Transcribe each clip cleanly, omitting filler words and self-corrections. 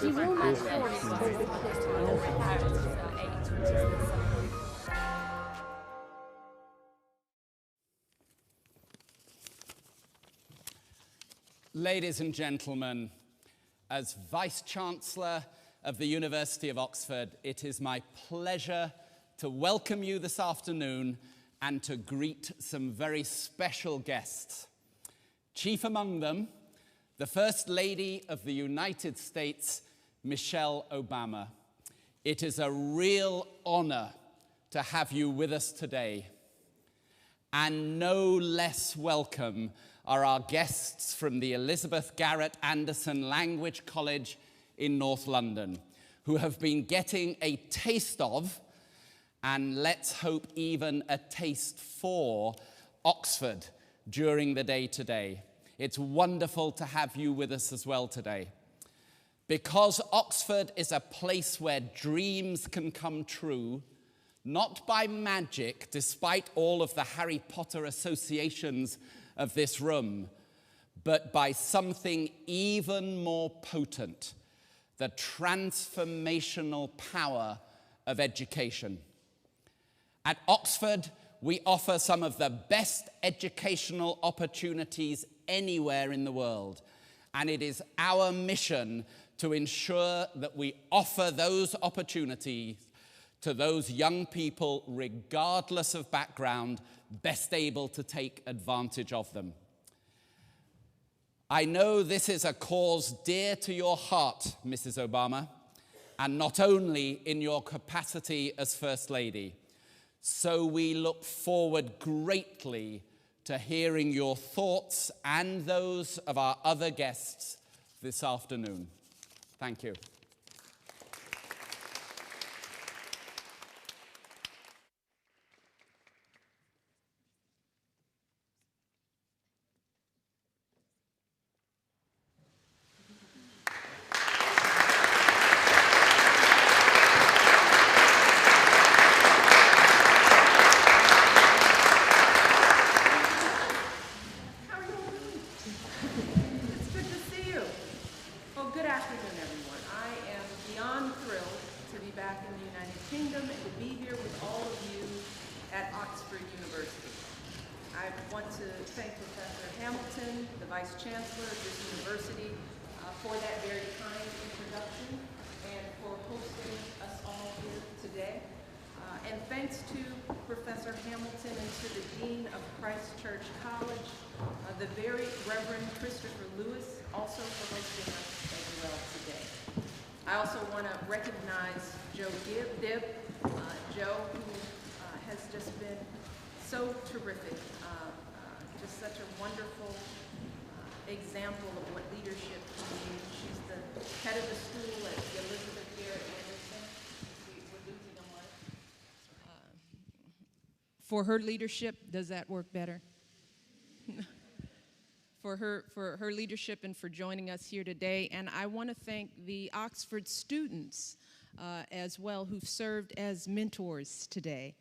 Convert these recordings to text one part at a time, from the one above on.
He will not force. Ladies and gentlemen, as Vice-Chancellor of the University of Oxford, it is my pleasure to welcome you this afternoon and to greet some very special guests. Chief among them, the First Lady of the United States, Michelle Obama. It is a real honor to have you with us today. And no less welcome are our guests from the Elizabeth Garrett Anderson Language College in North London, who have been getting a taste of, and let's hope even a taste for, Oxford during the day today. It's wonderful to have you with us as well today. Because Oxford is a place where dreams can come true, not by magic, despite all of the Harry Potter associations of this room, but by something even more potent, the transformational power of education. At Oxford, we offer some of the best educational opportunities anywhere in the world, and it is our mission to ensure that we offer those opportunities to those young people, regardless of background, best able to take advantage of them. I know this is a cause dear to your heart, Mrs. Obama, and not only in your capacity as First Lady. So we look forward greatly to hearing your thoughts and those of our other guests this afternoon. Thank you. Vice-Chancellor of this university for that very kind introduction and for hosting us all here today. And thanks to Professor Hamilton and to the Dean of Christ Church College, the very Reverend Christopher Lewis, also for hosting us as well today. I also want to recognize Joe Dibb, Joe, who has just been so terrific, just such a wonderful example of what leadership can be. She's the head of the school at the Elizabeth Garrett Anderson. We're losing a mic. For her leadership, does that work better? for her leadership and for joining us here today. And I want to thank the Oxford students as well who've served as mentors today.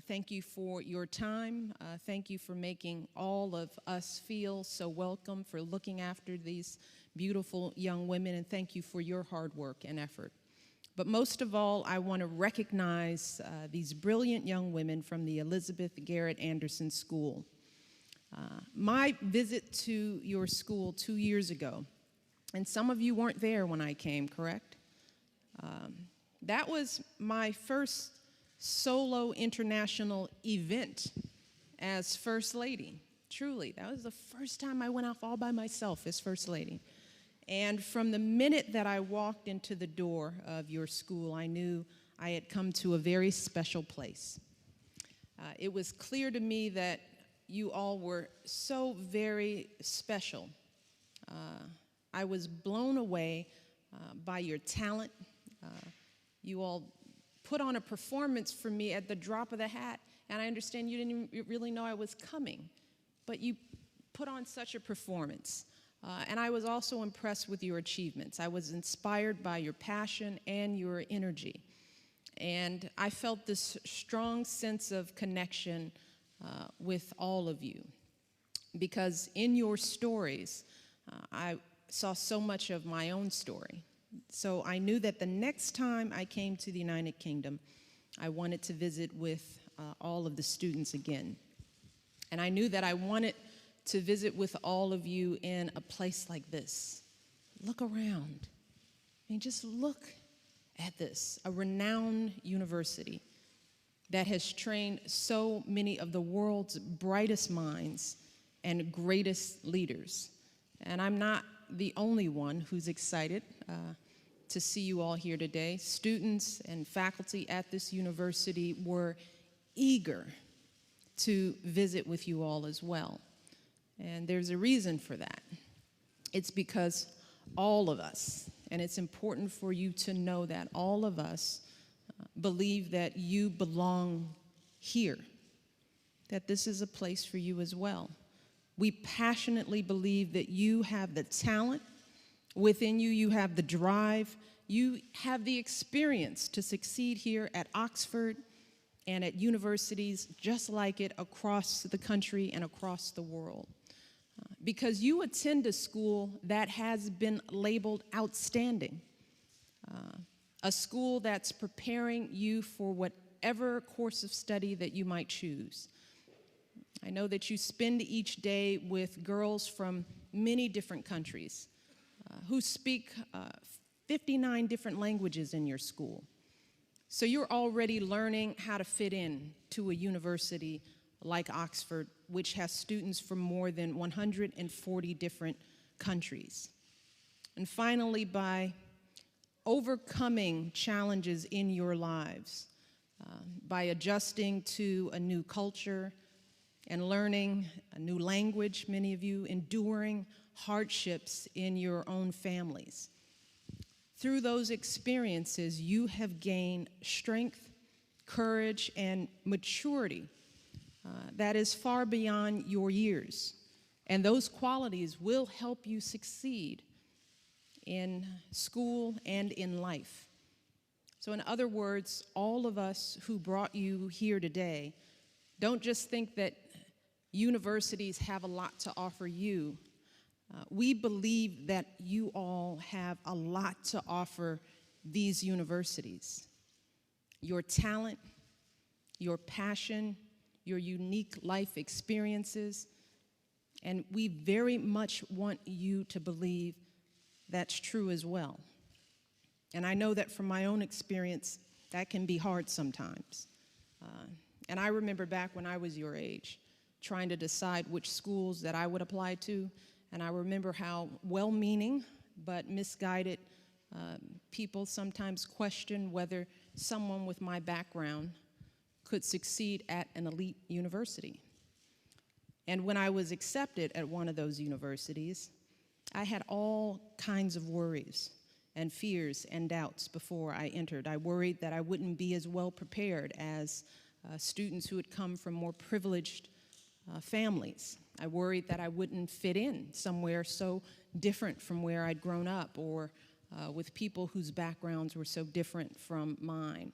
Thank you for your time. Thank you for making all of us feel so welcome, for looking after these beautiful young women, and thank you for your hard work and effort. But most of all, I want to recognize these brilliant young women from the Elizabeth Garrett Anderson School. My visit to your school 2 years ago, and some of you weren't there when I came, correct? That was my first solo international event as First Lady. Truly, that was the first time I went off all by myself as First Lady. And from the minute that I walked into the door of your school, I knew I had come to a very special place. It was clear to me that you all were so very special. I was blown away by your talent. You all put on a performance for me at the drop of the hat, and I understand you didn't even really know I was coming, but you put on such a performance. And I was also impressed with your achievements. I was inspired by your passion and your energy. And I felt this strong sense of connection with all of you, because in your stories, I saw so much of my own story. So I knew that the next time I came to the United Kingdom, I wanted to visit with all of the students again. And I knew that I wanted to visit with all of you in a place like this. Look around. I mean, just look at this, a renowned university that has trained so many of the world's brightest minds and greatest leaders. And I'm not the only one who's excited to see you all here today. Students and faculty at this university were eager to visit with you all as well. And there's a reason for that. It's because all of us, and it's important for you to know that all of us believe that you belong here, that this is a place for you as well. We passionately believe that you have the talent within you, you have the drive, you have the experience to succeed here at Oxford and at universities just like it across the country and across the world. Because you attend a school that has been labeled outstanding, a school that's preparing you for whatever course of study that you might choose. I know that you spend each day with girls from many different countries who speak 59 different languages in your school. So you're already learning how to fit in to a university like Oxford, which has students from more than 140 different countries. And finally, by overcoming challenges in your lives, by adjusting to a new culture and learning a new language, many of you enduring hardships in your own families. Through those experiences, you have gained strength, courage, and maturity that is far beyond your years. And those qualities will help you succeed in school and in life. So in other words, all of us who brought you here today, don't just think that universities have a lot to offer you. We believe that you all have a lot to offer these universities. Your talent, your passion, your unique life experiences, and we very much want you to believe that's true as well. And I know that from my own experience, that can be hard sometimes. And I remember back when I was your age, trying to decide which schools that I would apply to, and I remember how well-meaning but misguided people sometimes question whether someone with my background could succeed at an elite university. And when I was accepted at one of those universities, I had all kinds of worries and fears and doubts before I entered. I worried that I wouldn't be as well prepared as students who had come from more privileged families. I worried that I wouldn't fit in somewhere so different from where I'd grown up, or with people whose backgrounds were so different from mine.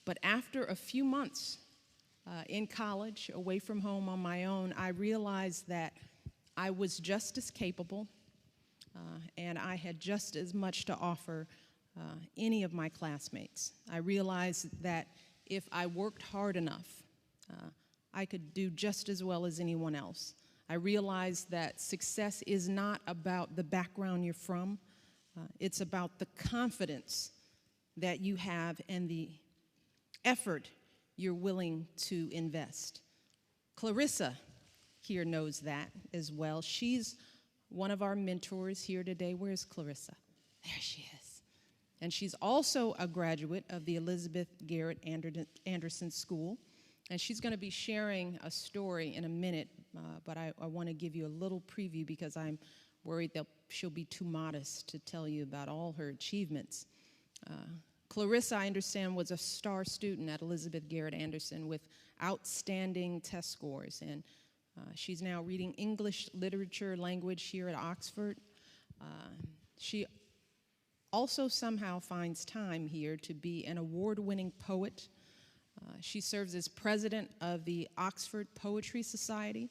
But after a few months in college, away from home on my own, I realized that I was just as capable and I had just as much to offer any of my classmates. I realized that if I worked hard enough, I could do just as well as anyone else. I realized that success is not about the background you're from. It's about the confidence that you have and the effort you're willing to invest. Clarissa here knows that as well. She's one of our mentors here today. Where's Clarissa? There she is. And she's also a graduate of the Elizabeth Garrett Anderson School. And she's going to be sharing a story in a minute, but I want to give you a little preview because I'm worried that she'll be too modest to tell you about all her achievements. Clarissa, I understand, was a star student at Elizabeth Garrett Anderson with outstanding test scores, and she's now reading English literature language here at Oxford. She also somehow finds time here to be an award-winning poet. She serves as president of the Oxford Poetry Society,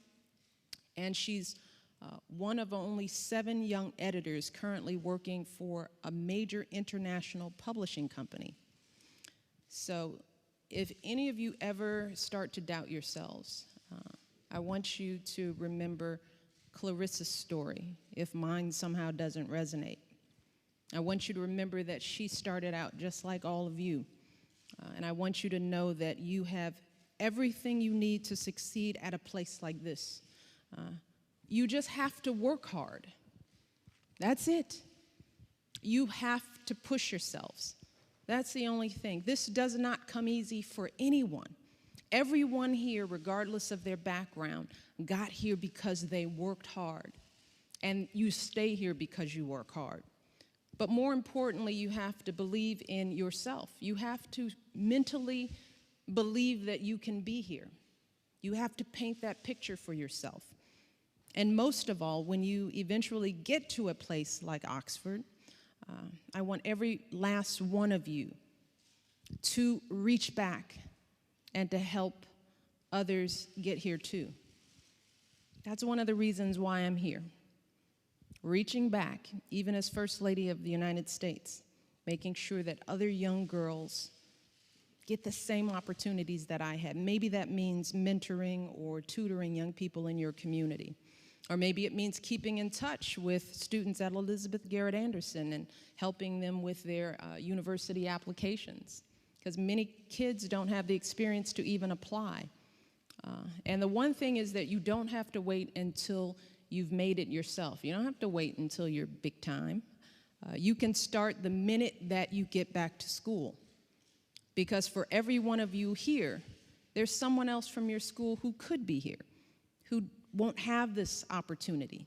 and she's one of only 7 young editors currently working for a major international publishing company. So if any of you ever start to doubt yourselves, I want you to remember Clarissa's story, if mine somehow doesn't resonate. I want you to remember that she started out just like all of you. And I want you to know that you have everything you need to succeed at a place like this. You just have to work hard. That's it. You have to push yourselves. That's the only thing. This does not come easy for anyone. Everyone here, regardless of their background, got here because they worked hard. And you stay here because you work hard. But more importantly, you have to believe in yourself. You have to mentally believe that you can be here. You have to paint that picture for yourself. And most of all, when you eventually get to a place like Oxford, I want every last one of you to reach back and to help others get here too. That's one of the reasons why I'm here. Reaching back, even as First Lady of the United States, making sure that other young girls get the same opportunities that I had. Maybe that means mentoring or tutoring young people in your community. Or maybe it means keeping in touch with students at Elizabeth Garrett Anderson and helping them with their university applications. Because many kids don't have the experience to even apply. And the one thing is that you don't have to wait until you've made it yourself. You don't have to wait until you're big time. You can start the minute that you get back to school. Because for every one of you here, there's someone else from your school who could be here, who won't have this opportunity.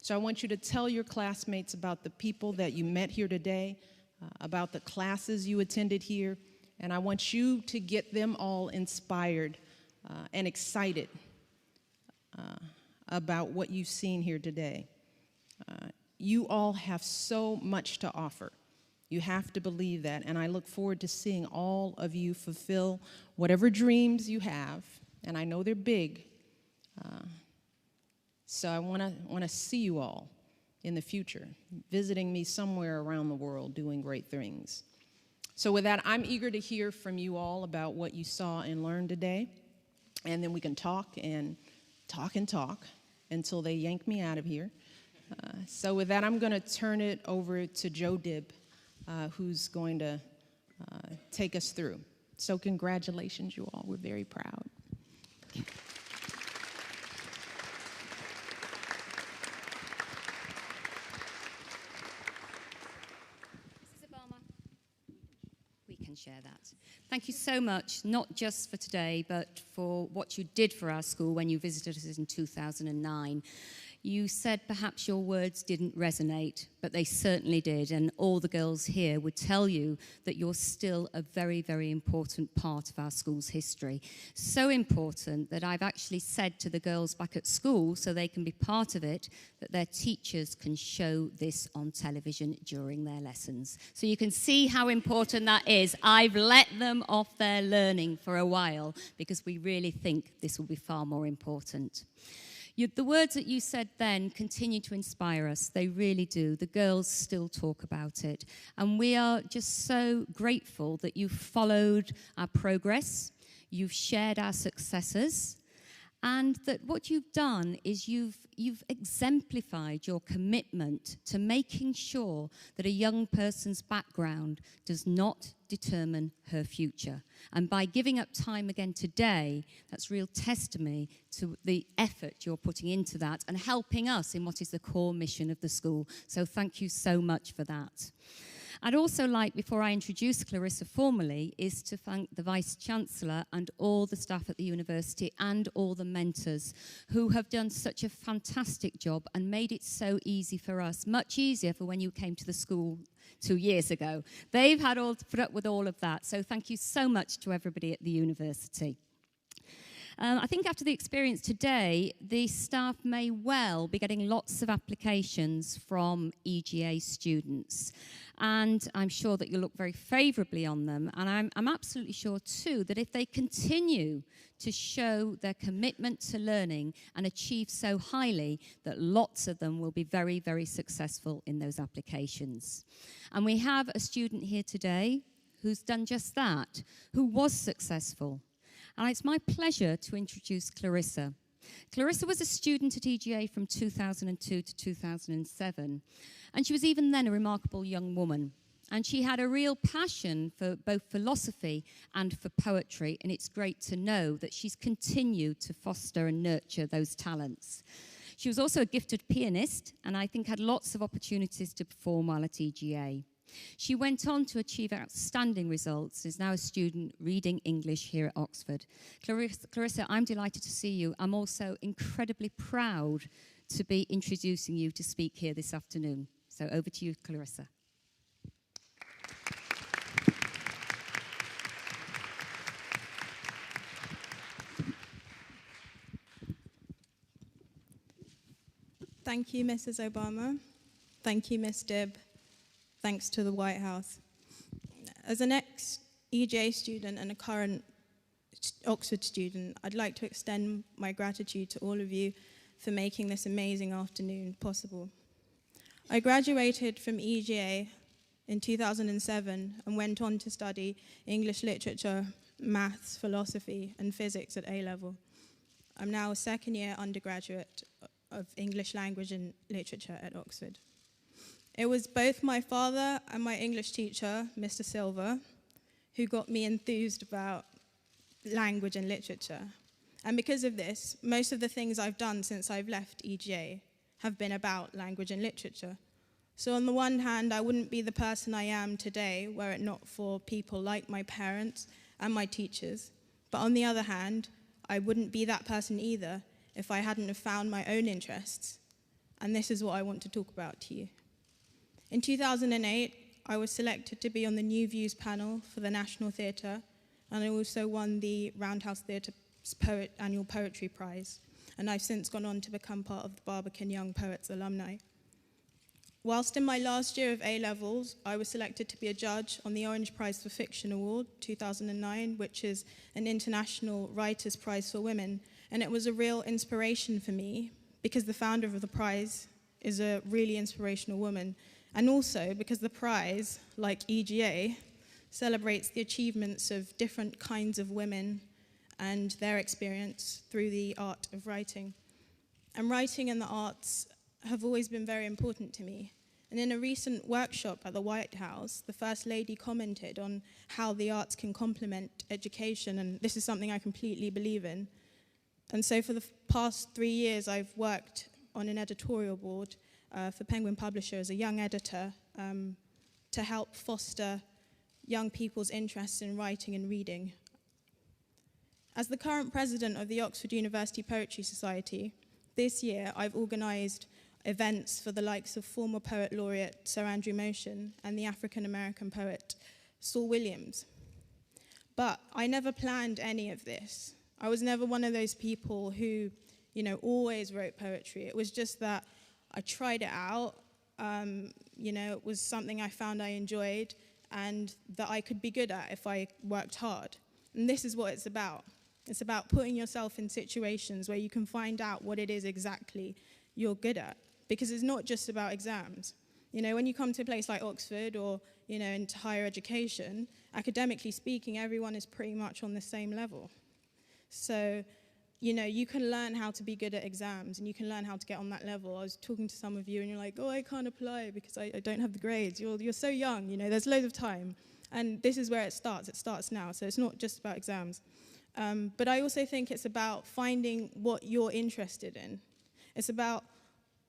So I want you to tell your classmates about the people that you met here today, about the classes you attended here, and I want you to get them all inspired and excited about what you've seen here today. You all have so much to offer. You have to believe that, and I look forward to seeing all of you fulfill whatever dreams you have, and I know they're big. So I want to see you all in the future, visiting me somewhere around the world, doing great things. So with that, I'm eager to hear from you all about what you saw and learned today, and then we can talk and talk and talk until they yank me out of here. So with that, I'm going to turn it over to Joe Dibb, who's going to take us through. So congratulations, you all. We're very proud. Share that. Thank you so much, not just for today, but for what you did for our school when you visited us in 2009. You said perhaps your words didn't resonate, but they certainly did, and all the girls here would tell you that you're still a very, very important part of our school's history. So important that I've actually said to the girls back at school, so they can be part of it, that their teachers can show this on television during their lessons. So you can see how important that is. I've let them off their learning for a while because we really think this will be far more important. The words that you said then continue to inspire us. They really do. The girls still talk about it. And we are just so grateful that you've followed our progress, you've shared our successes, and that what you've done is you've exemplified your commitment to making sure that a young person's background does not determine her future. And by giving up time again today, that's real testimony to the effort you're putting into that and helping us in what is the core mission of the school. So thank you so much for that. I'd also like, before I introduce Clarissa formally, is to thank the Vice-Chancellor and all the staff at the university and all the mentors who have done such a fantastic job and made it so easy for us, much easier for when you came to the school 2 years ago. They've had all to put up with all of that, so thank you so much to everybody at the university. I think after the experience today, the staff may well be getting lots of applications from EGA students. And I'm sure that you'll look very favourably on them. And I'm absolutely sure, too, that if they continue to show their commitment to learning and achieve so highly, that lots of them will be very, very successful in those applications. And we have a student here today who's done just that, who was successful. And it's my pleasure to introduce Clarissa. Clarissa was a student at EGA from 2002 to 2007, and she was even then a remarkable young woman. And she had a real passion for both philosophy and for poetry, and it's great to know that she's continued to foster and nurture those talents. She was also a gifted pianist, and I think had lots of opportunities to perform while at EGA. She went on to achieve outstanding results, is now a student reading English here at Oxford. Clarissa, I'm delighted to see you. I'm also incredibly proud to be introducing you to speak here this afternoon. So over to you, Clarissa. Thank you, Mrs. Obama. Thank you, Ms. Dibb. Thanks to the White House. As an ex-EGA student and a current Oxford student, I'd like to extend my gratitude to all of you for making this amazing afternoon possible. I graduated from EGA in 2007 and went on to study English literature, maths, philosophy, and physics at A-level. I'm now a second-year undergraduate of English language and literature at Oxford. It was both my father and my English teacher, Mr. Silver, who got me enthused about language and literature. And because of this, most of the things I've done since I've left EGA have been about language and literature. So on the one hand, I wouldn't be the person I am today were it not for people like my parents and my teachers. But on the other hand, I wouldn't be that person either if I hadn't have found my own interests. And this is what I want to talk about to you. In 2008, I was selected to be on the New Views panel for the National Theatre, and I also won the Roundhouse Theatre's Annual Poetry Prize, and I've since gone on to become part of the Barbican Young Poets alumni. Whilst in my last year of A-levels, I was selected to be a judge on the Orange Prize for Fiction Award 2009, which is an international writers' prize for women, and it was a real inspiration for me because the founder of the prize is a really inspirational woman, and also because the prize, like EGA, celebrates the achievements of different kinds of women and their experience through the art of writing. And writing and the arts have always been very important to me. And in a recent workshop at the White House, the First Lady commented on how the arts can complement education, and this is something I completely believe in. And so for the past 3 years, I've worked on an editorial board for Penguin Publisher as a young editor to help foster young people's interests in writing and reading. As the current president of the Oxford University Poetry Society, this year I've organised events for the likes of former poet laureate Sir Andrew Motion and the African-American poet Saul Williams. But I never planned any of this. I was never one of those people who, always wrote poetry. It was just that I tried it out, it was something I found I enjoyed and that I could be good at if I worked hard. And this is what it's about. It's about putting yourself in situations where you can find out what it is exactly you're good at, because it's not just about exams. When you come to a place like Oxford or, into higher education, academically speaking, everyone is pretty much on the same level. So, you can learn how to be good at exams and you can learn how to get on that level. I was talking to some of you and you're like, oh, I can't apply because I don't have the grades. You're so young, there's loads of time. And this is where it starts now. So it's not just about exams. But I also think it's about finding what you're interested in. It's about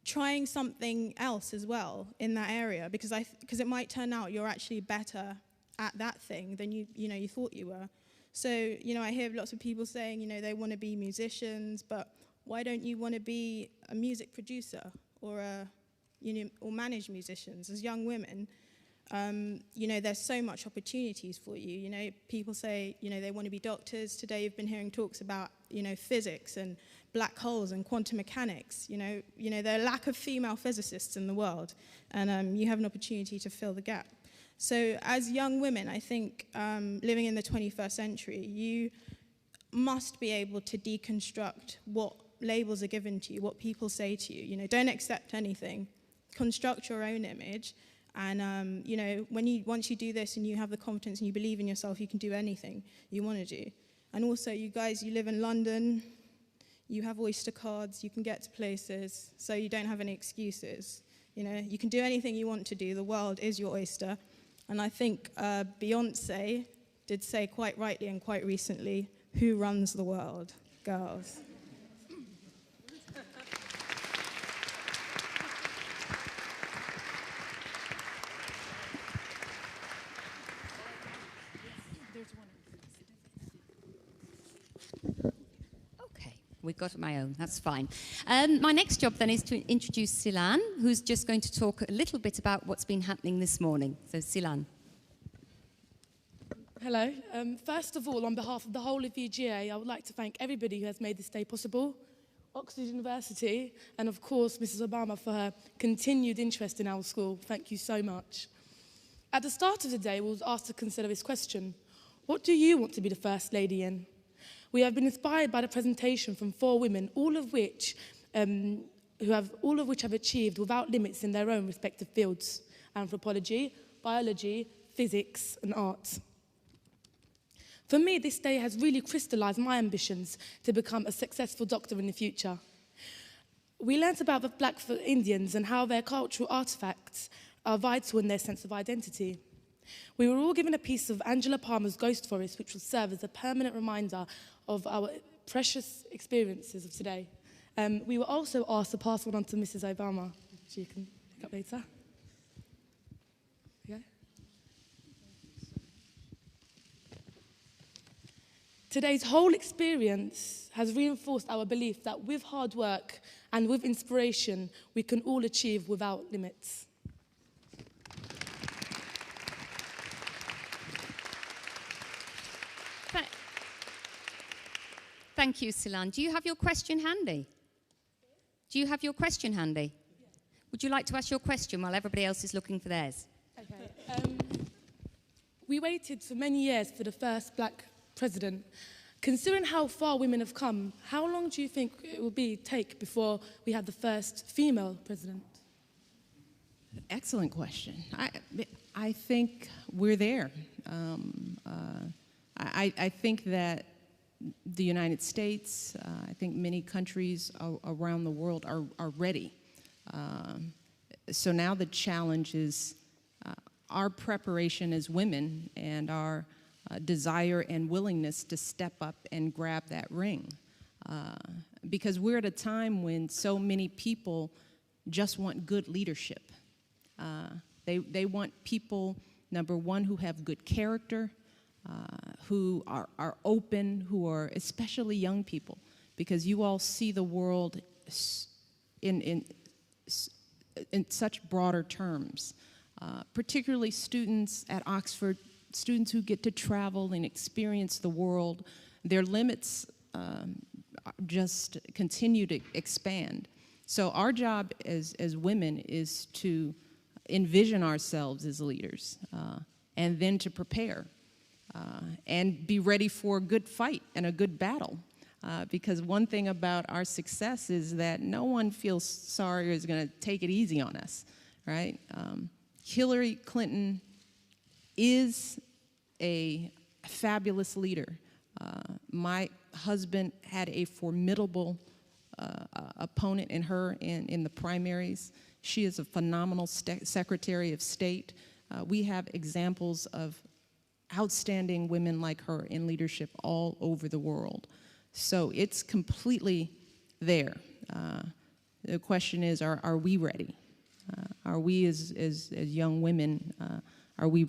trying something else as well in that area because it might turn out you're actually better at that thing than you thought you were. So, I hear lots of people saying, they want to be musicians, but why don't you want to be a music producer or or manage musicians as young women? There's so much opportunities for you. People say, they want to be doctors. Today you've been hearing talks about physics and black holes and quantum mechanics. There are lack of female physicists in the world, and you have an opportunity to fill the gap. So as young women, I think living in the 21st century, you must be able to deconstruct what labels are given to you, what people say to you. Don't accept anything. Construct your own image. And, once you do this and you have the confidence and you believe in yourself, you can do anything you want to do. And also, you guys, you live in London, you have Oyster cards, you can get to places, so you don't have any excuses. You can do anything you want to do. The world is your oyster. And I think Beyonce did say quite rightly and quite recently, who runs the world? Girls. Okay, we got my own, that's fine. My next job then is to introduce Silan, who's just going to talk a little bit about what's been happening this morning. So Silan. Hello. First of all, on behalf of the whole of UGA, I would like to thank everybody who has made this day possible, Oxford University, and of course Mrs. Obama for her continued interest in our school. Thank you so much. At the start of the day, we were asked to consider this question: what do you want to be the First Lady in? We have been inspired by the presentation from 4 women, all of which have achieved without limits in their own respective fields: anthropology, biology, physics, and art. For me, this day has really crystallized my ambitions to become a successful doctor in the future. We learnt about the Black Indians and how their cultural artifacts are vital in their sense of identity. We were all given a piece of Angela Palmer's Ghost Forest, which will serve as a permanent reminder of our precious experiences of today. We were also asked to pass one on to Mrs. Obama, which you can pick up later. Okay. Today's whole experience has reinforced our belief that with hard work and with inspiration, we can all achieve without limits. Thank you, Silan. Do you have your question handy? Do you have your question handy? Yeah. Would you like to ask your question while everybody else is looking for theirs? Okay. We waited for many years for the first Black president. Considering how far women have come, how long do you think it will take before we have the first female president? Excellent question. I think we're there. I think that the United States, I think many countries around the world are ready. So now the challenge is our preparation as women and our desire and willingness to step up and grab that ring. Because we're at a time when so many people just want good leadership. They want people, number one, who have good character, who are open, who are especially young people, because you all see the world in such broader terms, particularly students at Oxford, students who get to travel and experience the world. Their limits just continue to expand. So our job as women is to envision ourselves as leaders and then to prepare. And be ready for a good fight and a good battle. Because one thing about our success is that no one feels sorry or is going to take it easy on us, right? Hillary Clinton is a fabulous leader. My husband had a formidable opponent in her in the primaries. She is a phenomenal Secretary of State. We have examples of outstanding women like her in leadership all over the world. So it's completely there. The question is, are we ready? Are we as young women, are we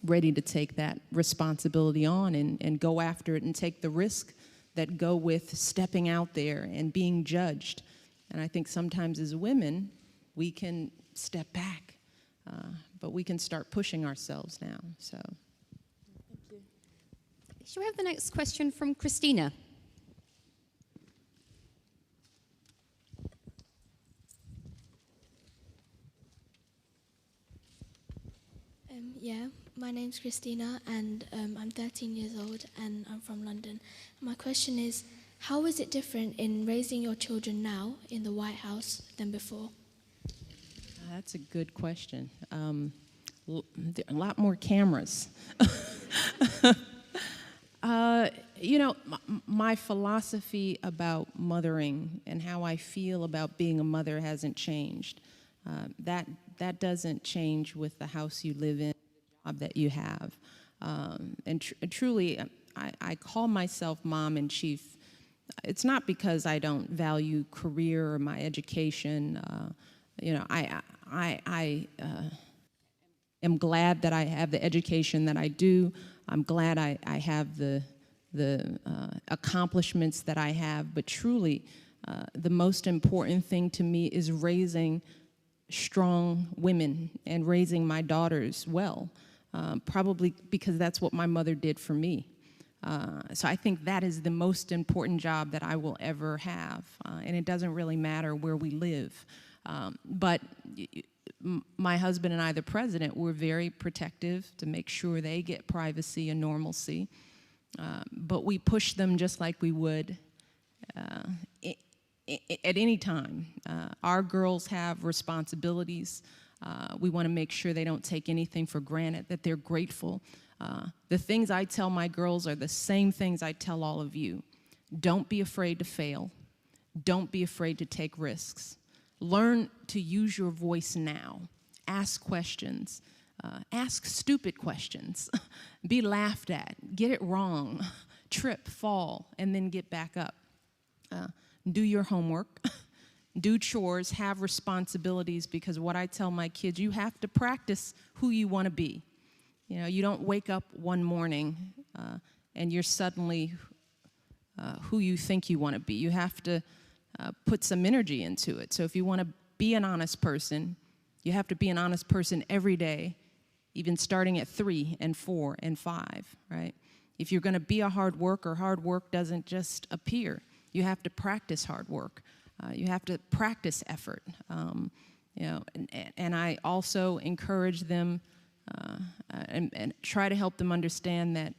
ready to take that responsibility on and go after it and take the risk that go with stepping out there and being judged? And I think sometimes as women, we can step back, but we can start pushing ourselves now, so. Shall we have the next question from Christina? Yeah, my name's Christina, and I'm 13 years old, and I'm from London. My question is, how is it different in raising your children now in the White House than before? That's a good question. There are a lot more cameras. You know, my philosophy about mothering and how I feel about being a mother hasn't changed. That doesn't change with the house you live in, the job that you have. And truly, I call myself mom in chief. It's not because I don't value career or my education. You know, I am glad that I have the education that I do. I'm glad I have the accomplishments that I have. But truly, the most important thing to me is raising strong women and raising my daughters well, probably because that's what my mother did for me. So I think that is the most important job that I will ever have, and it doesn't really matter where we live. But my husband and I, the president, were very protective to make sure they get privacy and normalcy. But we push them just like we would at any time. Our girls have responsibilities. We want to make sure they don't take anything for granted, that they're grateful. The things I tell my girls are the same things I tell all of you. Don't be afraid to fail. Don't be afraid to take risks. Learn to use your voice now. Ask questions. Ask stupid questions. Be laughed at. Get it wrong. Trip, fall, and then get back up. Do your homework. Do chores. Have responsibilities, because what I tell my kids, you have to practice who you want to be. You know, you don't wake up one morning and you're suddenly who you think you want to be. You have to put some energy into it. So if you want to be an honest person, you have to be an honest person every day, even starting at 3 and 4 and 5, right? If you're going to be a hard work doesn't just appear. You have to practice hard work. You have to practice effort. You know, and I also encourage them and try to help them understand that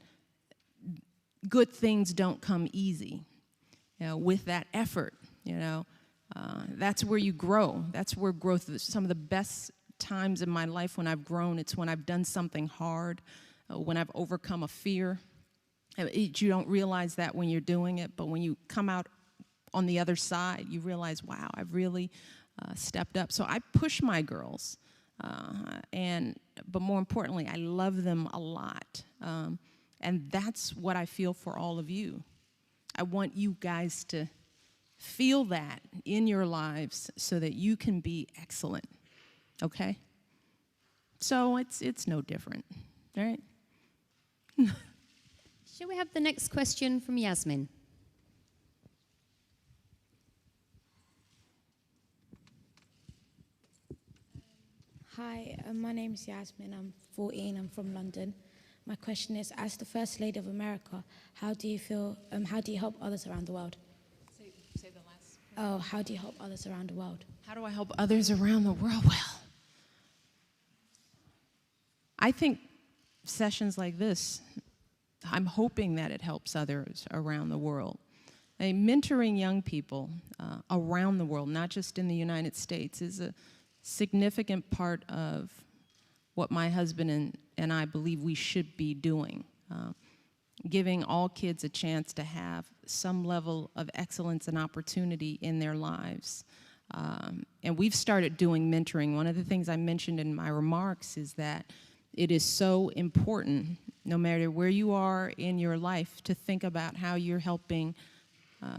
good things don't come easy. You know, with that effort, you know, that's where you grow. That's where growth, some of the best times in my life when I've grown, it's when I've done something hard, when I've overcome a fear. You don't realize that when you're doing it, but when you come out on the other side, you realize, wow, I've really stepped up. So I push my girls, but more importantly, I love them a lot. And that's what I feel for all of you. I want you guys to feel that in your lives so that you can be excellent, okay? So it's no different, right? Shall we have the next question from Yasmin? Hi, my name is Yasmin. I'm 14. I'm from London. My question is, as the First Lady of America, how do you feel? How do you help others around the world? Say the last part. Oh, how do you help others around the world? How do I help others around the world? Well, I think sessions like this, I'm hoping that it helps others around the world. Mentoring young people around the world, not just in the United States, is a significant part of what my husband and I believe we should be doing. Giving all kids a chance to have some level of excellence and opportunity in their lives. And we've started doing mentoring. One of the things I mentioned in my remarks is that it is so important, no matter where you are in your life, to think about how you're helping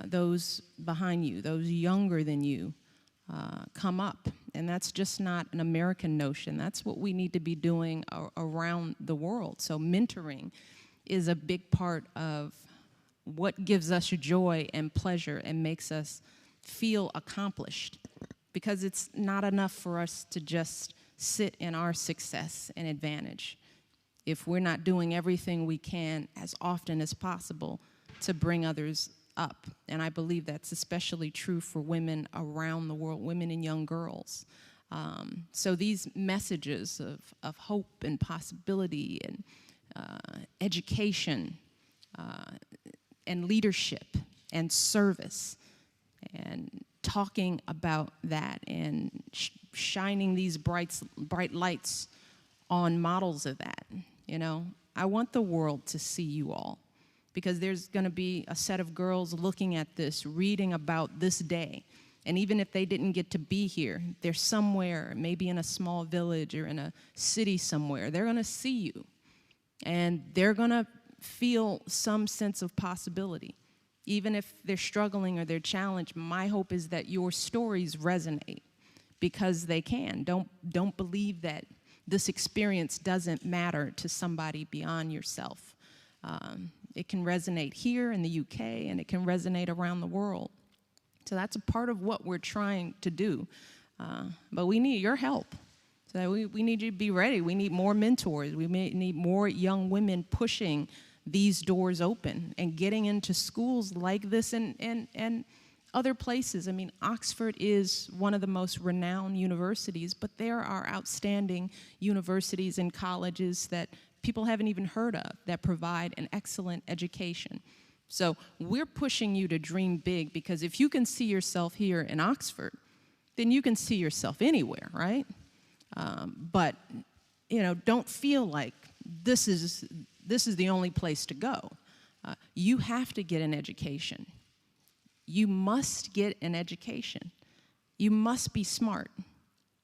those behind you, those younger than you, come up. And that's just not an American notion. That's what we need to be doing around the world. So mentoring is a big part of what gives us joy and pleasure and makes us feel accomplished. Because it's not enough for us to just sit in our success and advantage if we're not doing everything we can as often as possible to bring others up. And I believe that's especially true for women around the world, women and young girls. So these messages of hope and possibility and education and leadership and service and talking about that and shining these bright lights on models of that, you know. I want the world to see you all, because there's going to be a set of girls looking at this, reading about this day. And even if they didn't get to be here, they're somewhere, maybe in a small village or in a city somewhere. They're going to see you, and they're going to feel some sense of possibility. Even if they're struggling or they're challenged, my hope is that your stories resonate, because they can. Don't believe that this experience doesn't matter to somebody beyond yourself. It can resonate here in the UK, and it can resonate around the world. So that's a part of what we're trying to do. But we need your help. So we need you to be ready. We need more mentors. We need more young women pushing these doors open and getting into schools like this and other places. I mean, Oxford is one of the most renowned universities, but there are outstanding universities and colleges that people haven't even heard of that provide an excellent education. So we're pushing you to dream big, because if you can see yourself here in Oxford, then you can see yourself anywhere, right? But, you know, don't feel like this is the only place to go. You have to get an education. You must get an education. You must be smart.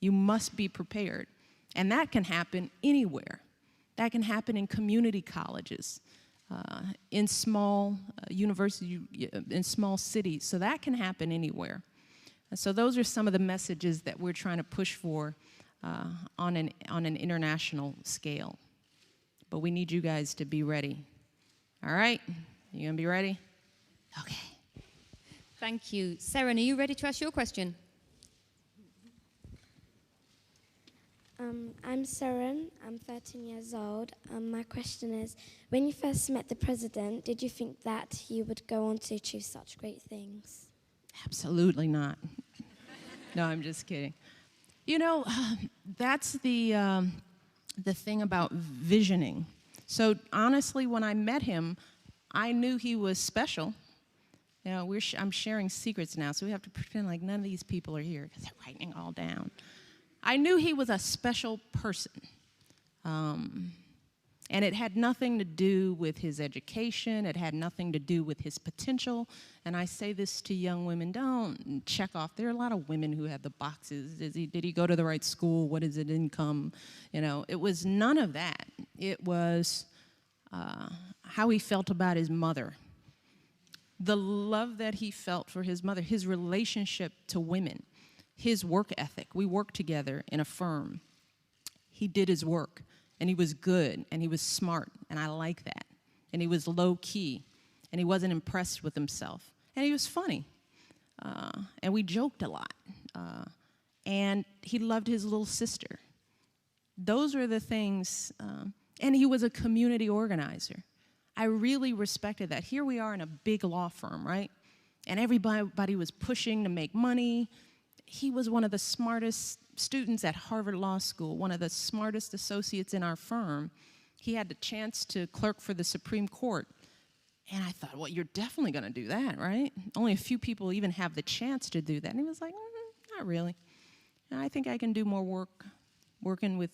You must be prepared. And that can happen anywhere. That can happen in community colleges, in small universities, in small cities. So that can happen anywhere. So those are some of the messages that we're trying to push for on an international scale. But we need you guys to be ready. All right? You gonna be ready? Okay. Thank you. Seren, are you ready to ask your question? I'm Seren. I'm 13 years old. My question is, when you first met the president, did you think that he would go on to achieve such great things? Absolutely not. No, I'm just kidding. You know, that's the thing about visioning. So honestly, when I met him, I knew he was special. You know, I'm sharing secrets now, so we have to pretend like none of these people are here, because they're writing it all down. I knew he was a special person. And it had nothing to do with his education. It had nothing to do with his potential. And I say this to young women, don't check off. There are a lot of women who have the boxes. Did he go to the right school? What is his income? You know, it was none of that. It was how he felt about his mother. The love that he felt for his mother, his relationship to women, his work ethic. We worked together in a firm. He did his work, and he was good, and he was smart, and I like that. And he was low-key, and he wasn't impressed with himself. And he was funny, and we joked a lot. And he loved his little sister. Those are the things, and he was a community organizer. I really respected that. Here we are in a big law firm, right? And everybody was pushing to make money. He was one of the smartest students at Harvard Law School, one of the smartest associates in our firm. He had the chance to clerk for the Supreme Court. And I thought, well, you're definitely going to do that, right? Only a few people even have the chance to do that. And he was like, not really. And I think I can do more work working with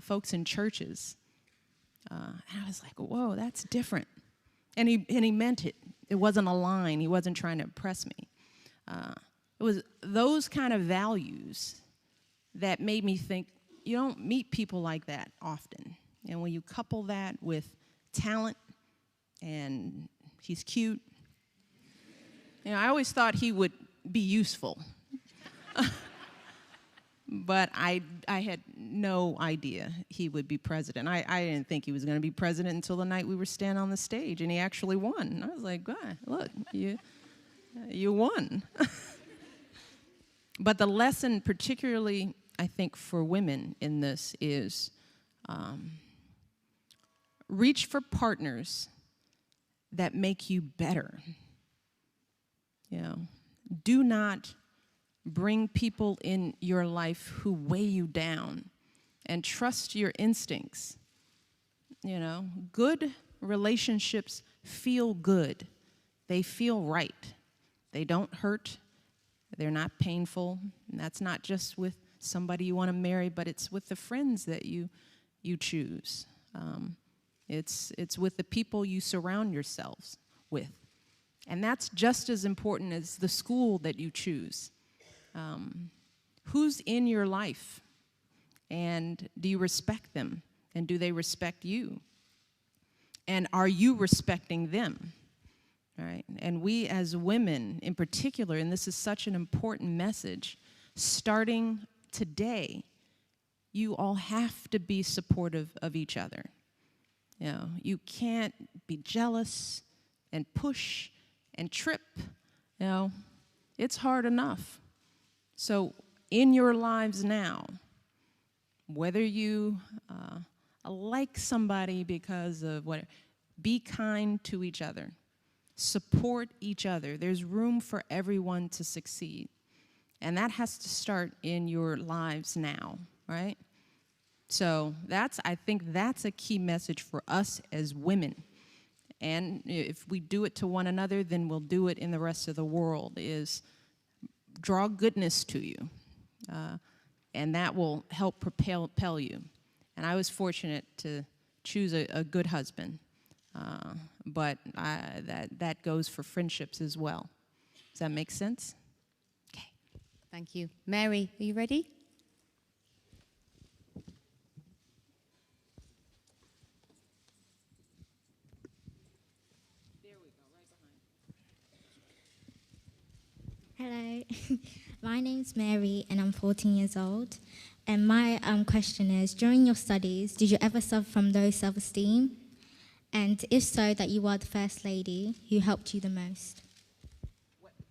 folks in churches. And I was like, whoa, that's different. And he meant it. It wasn't a line. He wasn't trying to impress me. It was those kind of values that made me think, you don't meet people like that often. And when you couple that with talent, and he's cute, you know, I always thought he would be useful. But I had no idea he would be president. I didn't think he was going to be president until the night we were standing on the stage, and he actually won. And I was like, God, look, you won. But the lesson, particularly, I think, for women in this is reach for partners that make you better. You know, do not bring people in your life who weigh you down, and trust your instincts. You know, good relationships feel good. They feel right. They don't hurt. They're not painful. And that's not just with somebody you want to marry, but it's with the friends that you choose. It's with the people you surround yourselves with. And that's just as important as the school that you choose. Who's in your life? And do you respect them? And do they respect you? And are you respecting them? All right? And we as women in particular, and this is such an important message, starting today, you all have to be supportive of each other. You know, you can't be jealous and push and trip. You know, it's hard enough. So in your lives now, whether you like somebody because of whatever, be kind to each other. Support each other. There's room for everyone to succeed. And that has to start in your lives now, right? So I think that's a key message for us as women. And if we do it to one another, then we'll do it in the rest of the world, is draw goodness to you. And that will help propel you. And I was fortunate to choose a good husband. But that goes for friendships as well. Does that make sense? Okay, thank you. Mary, are you ready? Hello, my name's Mary and I'm 14 years old. And my question is, during your studies, did you ever suffer from low self-esteem? And if so, that you are the first lady, who helped you the most?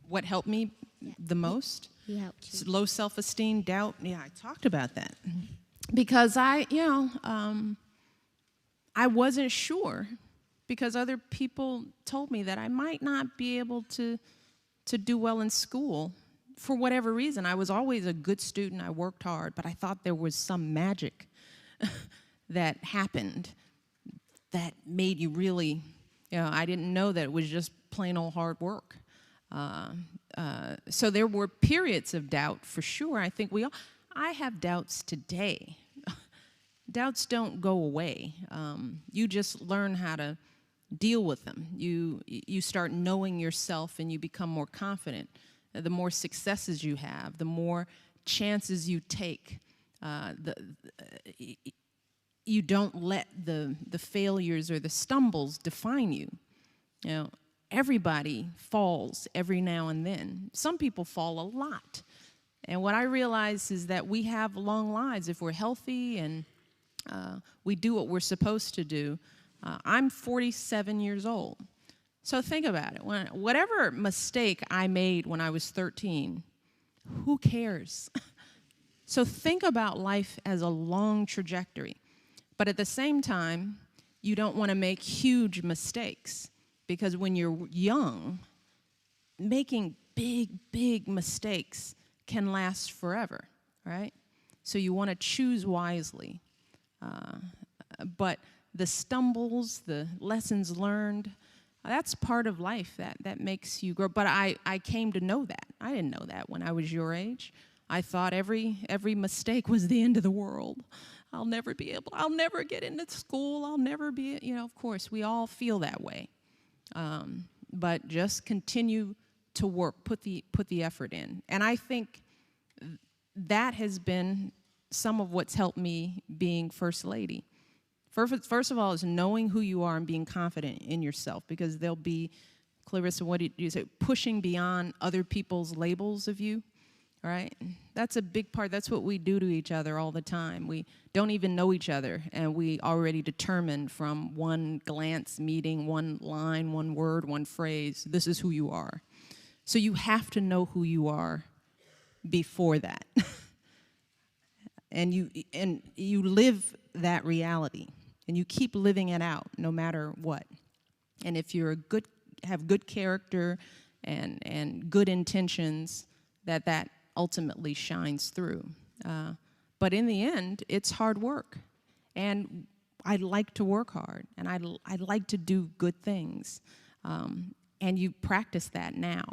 What helped me the most? Who helped you? Low self-esteem, doubt. Yeah, I talked about that. Because I wasn't sure, because other people told me that I might not be able to do well in school for whatever reason. I was always a good student. I worked hard, but I thought there was some magic that happened that made you really, I didn't know that it was just plain old hard work. So there were periods of doubt for sure. I think I have doubts today. Doubts don't go away. You just learn how to deal with them. You start knowing yourself and you become more confident. The more successes you have, the more chances you take. You don't let the failures or the stumbles define you. You know, everybody falls every now and then. Some people fall a lot. And what I realize is that we have long lives if we're healthy and we do what we're supposed to do. I'm 47 years old. So think about it. Whatever mistake I made when I was 13, who cares? So think about life as a long trajectory. But at the same time, you don't want to make huge mistakes, because when you're young, making big mistakes can last forever, right? So you want to choose wisely. But the stumbles, the lessons learned, that's part of life that makes you grow. But I came to know that. I didn't know that when I was your age. I thought every mistake was the end of the world. I'll never get into school. I'll never be, of course, we all feel that way. But just continue to work, put the effort in. And I think that has been some of what's helped me being First Lady. First of all is knowing who you are and being confident in yourself, because there'll be, Clarissa, what did you say, pushing beyond other people's labels of you, right? That's a big part. That's what we do to each other all the time. We don't even know each other, and we already determine from one glance, meeting, one line, one word, one phrase, this is who you are. So you have to know who you are before that. And you live that reality. And you keep living it out no matter what. And if you're have good character and good intentions, that ultimately shines through. But in the end, it's hard work. And I like to work hard, and I like to do good things. And you practice that now.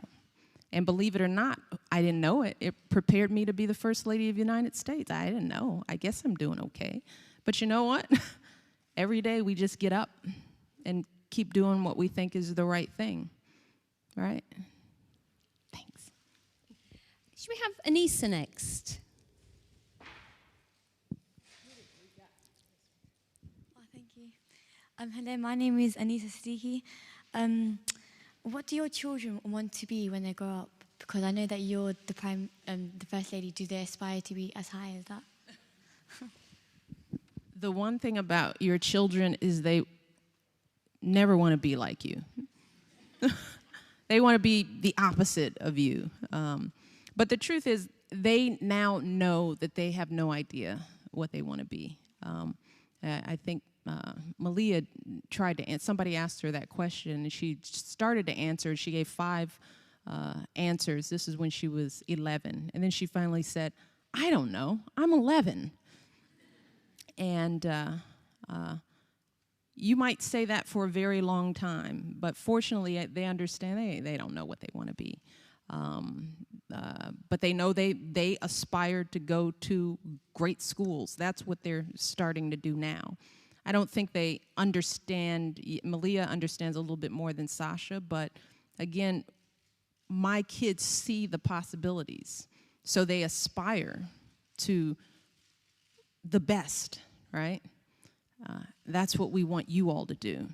And believe it or not, I didn't know it. It prepared me to be the First Lady of the United States. I didn't know. I guess I'm doing okay. But you know what? Every day we just get up and keep doing what we think is the right thing, right? Thanks. Should we have Anissa next? Thank you. Hello, my name is Anissa Siddiqui. What do your children want to be when they grow up? Because I know that you're the First Lady. Do they aspire to be as high as that? The one thing about your children is they never want to be like you. They want to be the opposite of you. But the truth is, they now know that they have no idea what they want to be. I think Malia tried to answer. Somebody asked her that question, and she started to answer. She gave 5 answers. This is when she was 11. And then she finally said, I don't know. I'm 11. And you might say that for a very long time, but fortunately they understand they don't know what they want to be. But they know they aspire to go to great schools. That's what they're starting to do now. I don't think they understand. Malia understands a little bit more than Sasha, but again, my kids see the possibilities, so they aspire to the best, right? That's what we want you all to do,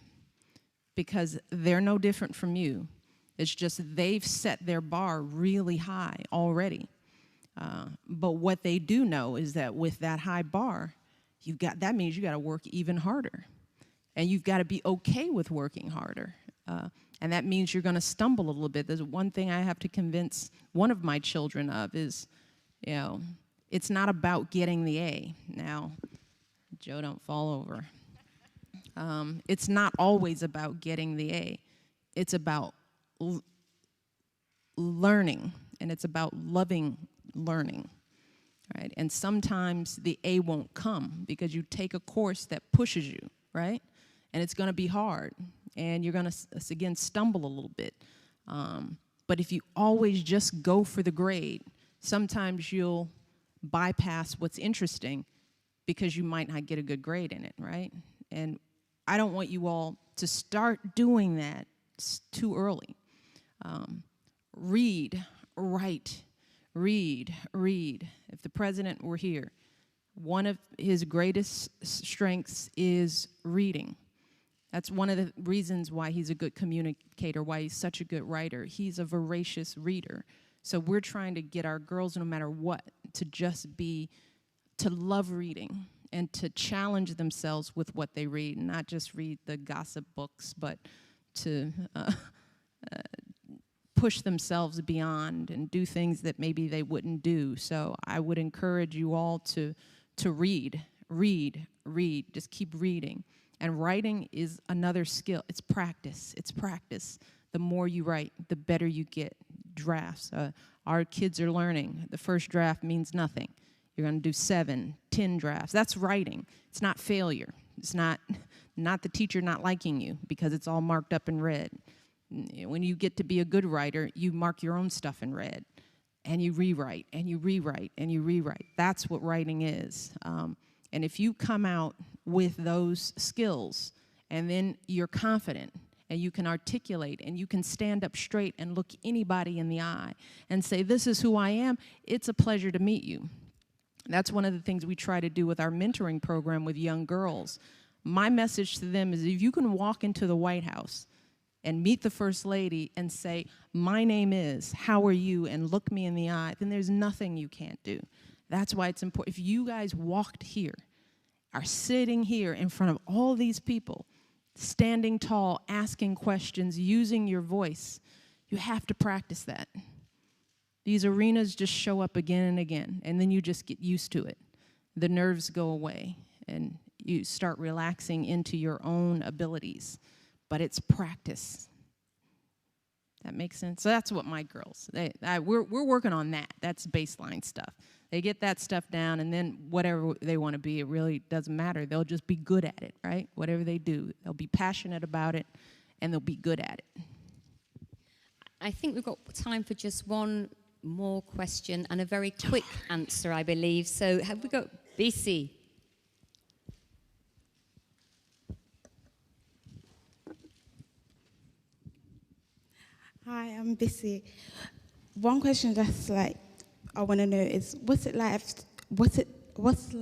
because they're no different from you. It's just they've set their bar really high already. But what they do know is that with that high bar, that means you got to work even harder. And you've got to be okay with working harder. And that means you're going to stumble a little bit. There's one thing I have to convince one of my children of is, it's not about getting the A. Now, Joe, don't fall over. It's not always about getting the A. It's about learning, and it's about loving learning, right? And sometimes the A won't come because you take a course that pushes you, right? And it's going to be hard, and you're going to, again, stumble a little bit. But if you always just go for the grade, sometimes you'll bypass what's interesting because you might not get a good grade in it, right? And I don't want you all to start doing that too early. Read, write, read. If the president were here, one of his greatest strengths is reading. That's one of the reasons why he's a good communicator, why he's such a good writer. He's a voracious reader. So we're trying to get our girls, no matter what, to love reading and to challenge themselves with what they read, and not just read the gossip books, but to push themselves beyond and do things that maybe they wouldn't do. So I would encourage you all to read. Just keep reading. And writing is another skill. It's practice. The more you write, the better you get. Drafts. Our kids are learning. The first draft means nothing. You're going to do 7, 10 drafts. That's writing. It's not failure. It's not the teacher not liking you because it's all marked up in red. When you get to be a good writer, you mark your own stuff in red, and you rewrite, and you rewrite, and you rewrite. That's what writing is. And if you come out with those skills, and then you're confident, and you can articulate, and you can stand up straight and look anybody in the eye and say, this is who I am, it's a pleasure to meet you. That's one of the things we try to do with our mentoring program with young girls. My message to them is, if you can walk into the White House and meet the First Lady and say, my name is, how are you, and look me in the eye, then there's nothing you can't do. That's why it's important. If you guys walked here, are sitting here in front of all these people, standing tall, asking questions, using your voice, you have to practice that. These arenas just show up again and again, and then you just get used to it. The nerves go away, and you start relaxing into your own abilities. But it's practice. That makes sense? So that's what my girls, we're working on that. That's baseline stuff. They get that stuff down, and then whatever they want to be, it really doesn't matter. They'll just be good at it, right? Whatever they do, they'll be passionate about it, and they'll be good at it. I think we've got time for just one more question and a very quick answer, I believe. So have we got BC? Hi, I'm Bissy. One question that's like I want to know is what's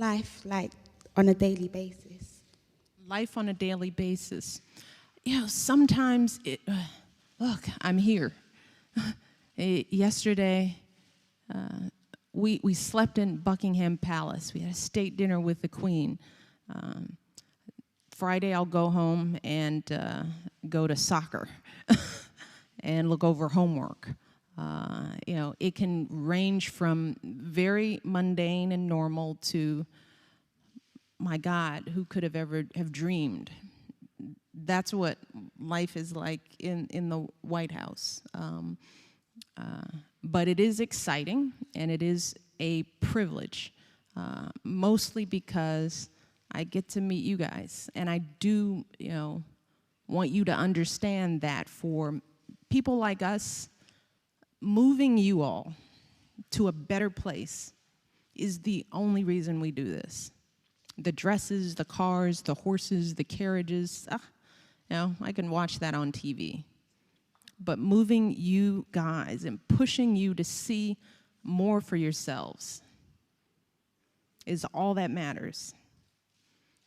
life like on a daily basis? Life on a daily basis. Sometimes look, I'm here. Yesterday, we slept in Buckingham Palace. We had a state dinner with the Queen. Friday, I'll go home and go to soccer and look over homework. It can range from very mundane and normal to, my God, who could have ever have dreamed? That's what life is like in the White House. But it is exciting, and it is a privilege, mostly because I get to meet you guys. And I do, want you to understand that for people like us, moving you all to a better place is the only reason we do this. The dresses, the cars, the horses, the carriages, I can watch that on TV. But moving you guys and pushing you to see more for yourselves is all that matters.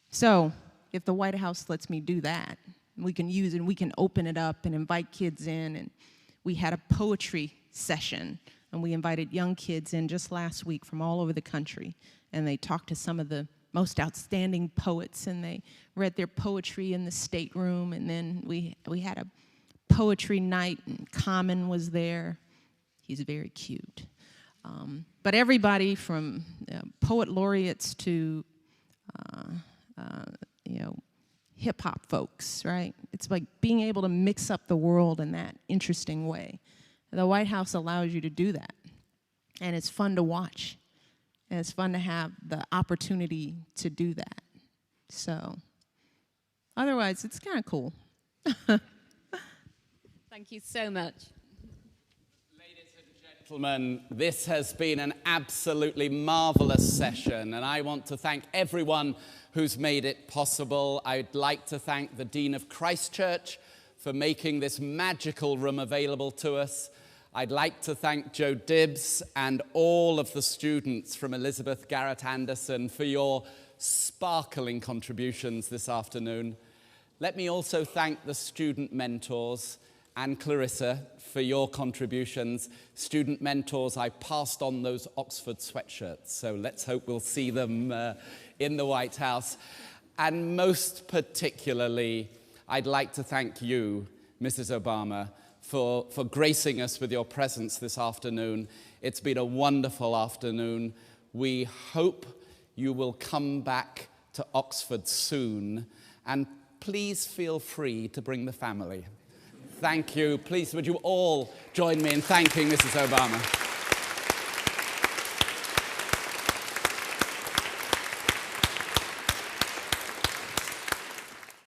So if the White House lets me do that, we can use it and we can open it up and invite kids in. And we had a poetry session, and we invited young kids in just last week from all over the country, and they talked to some of the most outstanding poets, and they read their poetry in the stateroom, and then we had a poetry night, and Common was there. He's very cute. But everybody from poet laureates to hip-hop folks, right? It's like being able to mix up the world in that interesting way. The White House allows you to do that, and it's fun to watch, and it's fun to have the opportunity to do that. So, otherwise, it's kind of cool. Thank you so much. Ladies and gentlemen, this has been an absolutely marvelous session, and I want to thank everyone who's made it possible. I'd like to thank the Dean of Christ Church for making this magical room available to us. I'd like to thank Joe Dibbs and all of the students from Elizabeth Garrett Anderson for your sparkling contributions this afternoon. Let me also thank the student mentors and Clarissa for your contributions. Student mentors, I passed on those Oxford sweatshirts, so let's hope we'll see them in the White House. And most particularly, I'd like to thank you, Mrs. Obama, for gracing us with your presence this afternoon. It's been a wonderful afternoon. We hope you will come back to Oxford soon, and please feel free to bring the family. Thank you. Please, would you all join me in thanking Mrs. Obama?